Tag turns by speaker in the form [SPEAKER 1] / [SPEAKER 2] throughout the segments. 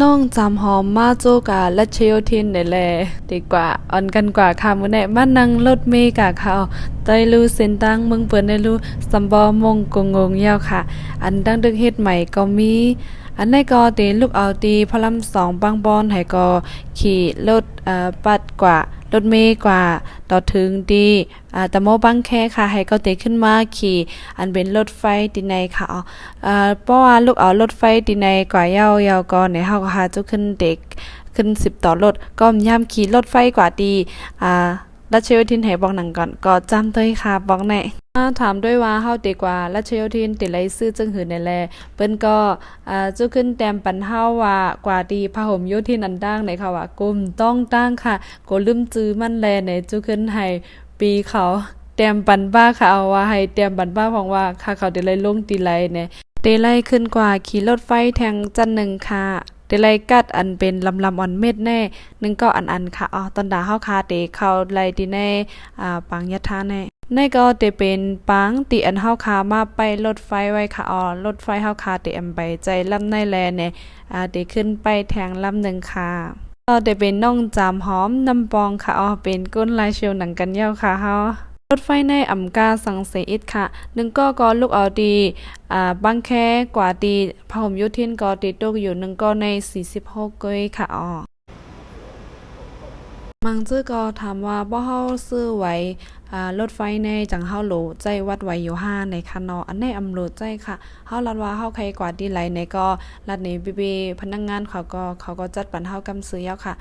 [SPEAKER 1] น้องจำหอมมาโจกาและเชโยทินได้แลดีกว่าอ่อนกันกว่าค่ะมื้อนี้มานั่งรถเมล์กะเขาไต้ลูเส้นตั้งเมืองเปิ้นได้ลูสำบอมงกงงยาวค่ะอันดังดึกเฮ็ดใหม่ก็มีอันนี้ก็ตีลูกเอาตีพระลำ2บางบอนให้ก็ขี่รถปัดกว่ารถเมล์กว่าต่อถึงดีตะโมบางแคค่ะให้ก็เตขึ้นมาขี่อันเป็นรถไฟติในค่ะเพราะว่าลูกเอารถไฟติในกว่ายาวๆก่อนในเฮาก็หาจุขึ้นเด็กขึ้น10ต่อรถก็ย่ำขี่รถไฟกว่าดีรัชโยธินให้บอกหนังก่อนก็จำด้วยค่ะบอกแน่ถามด้วยว่าเฮาดีกว่ารัชโยธินติไลซื้อจึงหือในแลเปิ้นก็จุขึ้นแต้มปันเฮาว่ากว่าดีพหมโยธินอันดังในค่ะว่ากลุ่มต้องตั้งค่ะก็ลืมจื้อมันแลในจุขึ้นให้ปีเขาแต้มปันบ้าค่ะเอาว่าให้แต้มปันบ้าของว่าค่ะเขาติไลลงติไลเนี่ยติไลขึ้นกว่าขี่รถไฟแทงจันหนึ่งค่ะติไลกัดอันเป็นลำอ่อนเม็ดแน่นึงก็อันค่ะตอนดาเฮาคาเตเข้าไลติแน่ปังยะทาแน่ในก็จะเป็นปังติอันเฮาคามาไปรถไฟไว้ค่ะรถไฟเฮาคาเตอำไปใจลำในแลเนี่ยเตขึ้นไปแทงลำหนึ่งค่ะก็จะเป็นน้องจามหอมน้ำปองค่ะเป็นก้นลายเชียวหนังกันยาวค่ะเฮารถไฟในอำกาสังเสอิดค่ะนึงก็ลูกเอาดีบางแคกว่าดีพหมโยธินก็ติดตกอยู่นึงก็ใน46ก้อยค่ะมังจื้อก็ถามว่าบ่เฮาซื้อไว้รถไฟในจังเฮาโหลใจวัดไว้อยู่5ในคันอันในอำโหลใจค่ะเฮาลัดว่าเฮาใครกว่าดีไหลในก็ลัดนี้บีพนักงานเขาก็จัดปันเฮากำซื้อแล้วค่ะ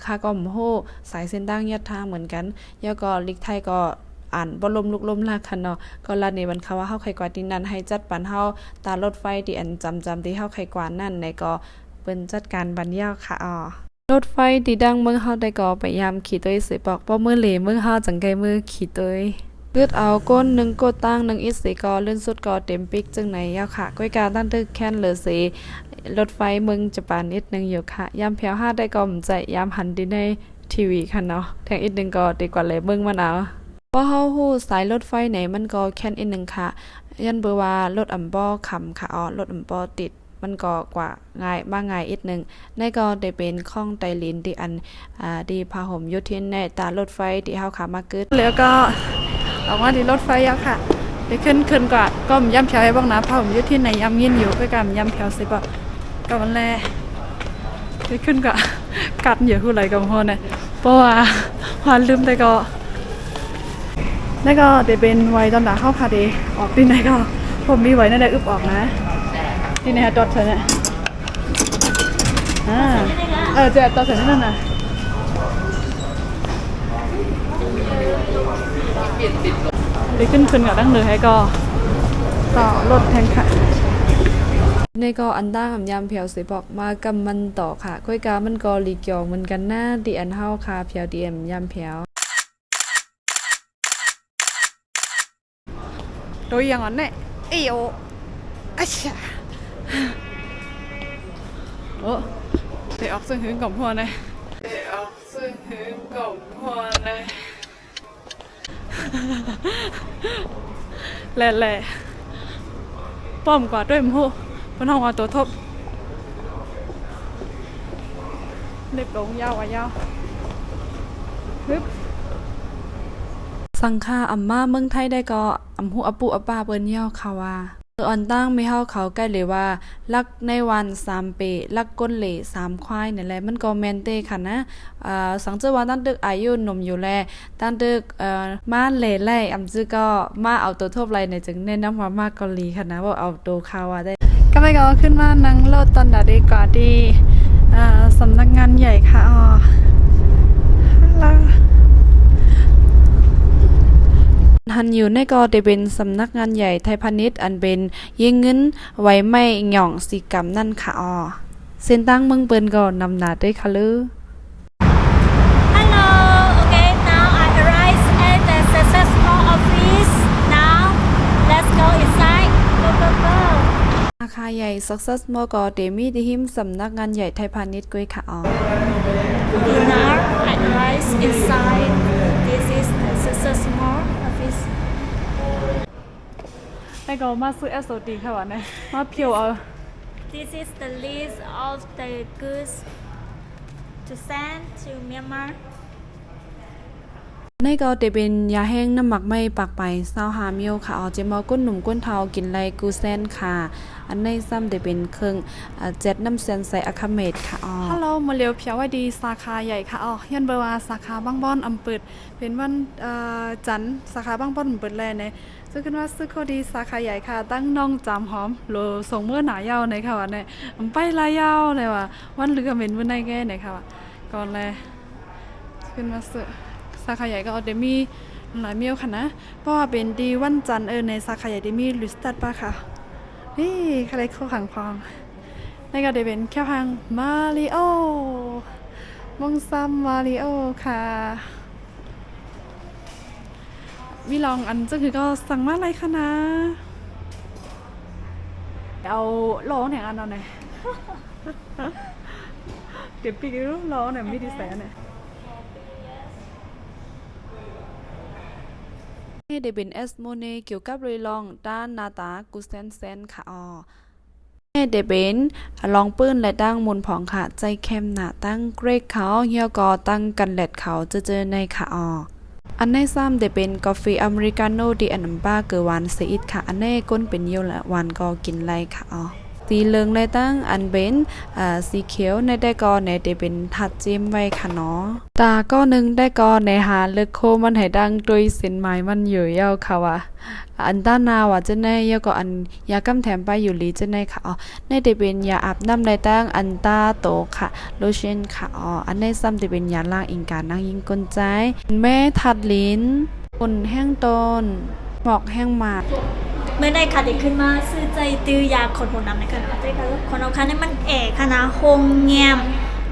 [SPEAKER 1] ค่าก็บ่ฮู้สายเส้นตั้งยัดทางเหมือนกันแล้วก็ลิกไทยก็อ่านบ่ลมลุกลมลากคันก็ลัดนี้มันคำว่าเฮาใครกว่าที่นั้นให้จัดปันเฮาตารถไฟที่อันจำที่เฮาใครกว่านั่นในก็เปิ้นจัดการบันยาวค่ะรถไฟตีดังเมืองเฮาได้ก็พยายามขี่ตัวสิบอกป้อมือเหลเมืองเฮาจังไกมือขี่ตัวเลือดเอาก้น1กดตั้ง1อิสิก็เลื่อนสุดก็เต็มปิกจังไหนยาวค่ะก้อยการตั้งตึกแค้นเหลือสิรถไฟเมืองจะปานนิดนึงอยู่ค่ะยามแผว5ได้ก็มใจยามหันดิในทีวีค่ะเนาะแทงอีกนึงก็ดีกว่าเลยเมืองมันเอาบ่เฮาฮู้สายรถไฟไหนมันก็แค้นอีกนึงค่ะยันเบอว่ารถอำบ่ขำค่ะรถอำบ่ติดมันก็กว่าง่ายบ้างง่ายอีกนึงในก็ได้เป็นข้องไตลินที่อันดีพาห่มโยธินในตารถไฟที่เฮาขามาเกิดแล้วก็ออกมาที่รถไฟยาวค่ะไปขึ้นก่อนก็ย่ำแถวให้บ้างนะพาห่มโยธินในย่ำยินอยู่ก็การย่ำแถวสิบ่ก็มันแลไปขึ้นก่อนกัดอยู่คืออะไรกับพ่อเนี่ยเพราะว่าลืมแต่ก็ได้เป็นไว้ตอนหนาเข้าค่ะดีออกที่ไหนก็ผมมีไว้นั่นได้อึบออกนะที่ไหนจอดเถอะเนี่ยเจ๊จอดเถอะนี่นั่นน่ะไปขึ้นกับดั้งเลยให้ก็ต่อรถแทงค่ะในก็อันด้างยามเพียวสิบอกมากำมันต่อค่ะก้อยกามันก็หลีเกี่ยวเหมือนกันหน้าดีอันเฮาค่ะเพียวดีเอ็มยามเพียวโดยอย่างนั้นเนี่ยโออาชาโอ้เดี๋ยวออกซึ่งหื้นกับพ่อเลยแหล่ป้อมกว่าด้วยมั้งพนห้องว่าตัวทบเล็บลงยาวฮึบสังฆาอัมมาเมืองไทยได้ก็อำหูอปุอปาเปิ้นยาวค่ะว่าอ่อนตั้งไม่เฮาเขาใกล้เลยว่าลักในวัน3ปีลักก้นเหล่3ควายนี่แหละมันก็แม่นเตค่ะนะสังเจอว่าตั้งตึกอายุหนุ่มอยู่แลตั้งตึกมาเหล่ไล่อำจื้อก็มาเอาตัวทบไรในจึงแนะนำว่ามากเกาหลีค่ะนะว่าเอาโตคาว่าได้ก็ไม่ก็ขึ้นมานั่งรถตอนดาดีกว่าดีสำนักงานใหญ่ค่ะหันอยู่ในก็ได้เป็นสำนักงานใหญ่ไทยพาณิชย์อันเป็นยิงเงินไว้ไม่หย่องสีกรรมนั่นค่ะเส้นตั้งเมืองเปิ้นก็นำหน้าได้ค่ะลือ
[SPEAKER 2] Hello, okay, now I arrived at the Success Mall office. Now, let's go inside. Go.
[SPEAKER 1] อาคารใหญ่ Success Mall ก็เดมีที่หิมสำนักงานใหญ่ไทยพาณิชย์ก้อยค่ะ
[SPEAKER 2] Now, I arrived inside. This is the Success Mall office.
[SPEAKER 1] ได้ก็มาซื้อ SOD ค่ะวันนี้มาเพียว
[SPEAKER 2] This is the list of the goods to send to Myanmar.
[SPEAKER 1] ในก็จะเป็นยาแห้งน้ำหมักไม่ปากไปซาวหามิวค่ะเอาเจมอก้นหนุ่มก้นเทากินไรกูเซนค่ะอันในซ้ำจะเป็นเครื่องเจ็ดน้ำเซนใส่อะคาเมดค่ะอ๋อฮัลโหลมาเร็วเพียวไว้ดีสาขาใหญ่ค่ะอ๋อยันเบอร์ว่าสาขาบางบอนอำเปิดเป็นวันจันทร์สาขาบางบอนอำเปิดแลเนี่ยซึ่งกันว่าซื้อข้อดีสาขาใหญ่ค่ะตั้งน้องจำหอมโลส่งเมื่อหนายาวในค่ะวันนี้ไปลายาวเลยว่ะวันเหลือเหม็นวันในแก่ไหนค่ะก่อนเลยขึ้นมาซื้อสาขาใหญ่ก็เอาเดมี่หลายเมียวค่ะนะเพราะว่าเป็นดีวันจันทร์ในสาขาใหญ่เดมี่ลิสตัดป่ะค่ะนี่ใครเข้าขังพองนี่ก็เดเป็นแค่พังมาริโอมงซัมมาริโอค่ะวิลองอันก็คือก็สั่งมาอะไรคะนะเอาโลเนี่ยอันเอาไหนเก็บปีกรู้โลเนี่ยไม่ดีแสนเนี่ยได้เป็นเอสโมเนเกี่ยวกับเรื่องลองด้านนาตากุเซนเซนค่ะอ๋อได้เป็นลองปื้นและตั้งมูลผองค่ะใจเข้มหนาตั้งเกรกเขาเหี่ยวกอตั้งกันแหลดเขาเจอในค่ะอ๋ออันในซ้ำได้เป็นกาแฟอเมริกาโน่ดีอันน้ำป้าเกลือหวานซีอิดค่ะอันในก้นเป็นเยี่ยวและหวานก็กินไรค่ะอ๋อสีเหลืองในตั้งอันเป็นสีเขียวในได้กอในได้เป็นทัดจิ้มไว้ค่ะเนาะตาก็นึงได้กอในหาเลือกโคมันให้ดังโดยเส้นไม้มันอยู่ยาวค่ะว่ะอันด้านนาว่าจะในยาก็อันยากำแถมไปอยู่ลีจะในค่ะอ๋อในได้เป็นยาอาบน้ำในตั้งอันตาโตค่ะโลชั่นค่ะอ๋ออันในซ้ำได้เป็นยาล้างอิงการนั่งยิงกลใจแม่ทัดลิ้นคนแห้งต้นหมอกแห้งหมาก
[SPEAKER 2] เมื่อได้ค่ะเด็กขึ้นมาซื้อใจตื้อยาคนหัวน้ำในกันใจค่ะคนเอาคันนี่มันคณะโฮงแงม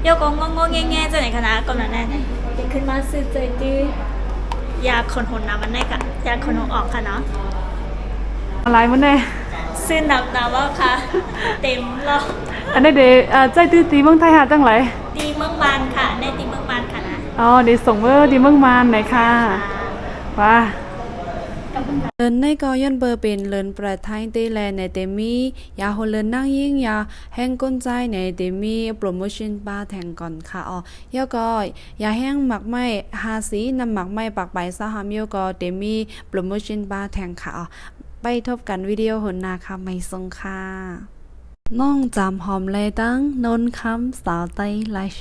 [SPEAKER 2] เดี๋ยวก็งงแง่จะไหนคณะก่อนแน่เด็กขึ้นมาซื้อใจตื้อยาคนหัวน้ำมันได้กันยาคนหัวออกค่ะเนาะ
[SPEAKER 1] อะไรมันแน่
[SPEAKER 2] ซื้อหนักว่าค่ะเต็มรอ
[SPEAKER 1] อันนี้เดใจตื้อตีเมืองไทยหาจังไร
[SPEAKER 2] ตีเมืองบานค่ะในตีเมืองบานค่ะนะ
[SPEAKER 1] อ๋อเดี๋ยวส่งเบอร์ตีเมืองบานหน่อยค่ะว่าเลินในก็ย้อนเบอร์เป็นเลินประเทศไทยแลนด์ในเตมียาโฮเลินนั่งยิ่งยาแห้งก้นใจในเตมีโปรโมชั่นบาร์แทงก่อนค่ะอ๋อยาก็ยาแห้งหมักไม้5สีน้ำหมักไม้ปากใบซาฮามโยก็เตมีโปรโมชั่นบาร์แทงค่ะอ๋อไปทบกันวิดีโอหนนาค่ะไม่ทรงค่ะน้องจำหอมเลยตั้งนนคำสาวไต้ไลโช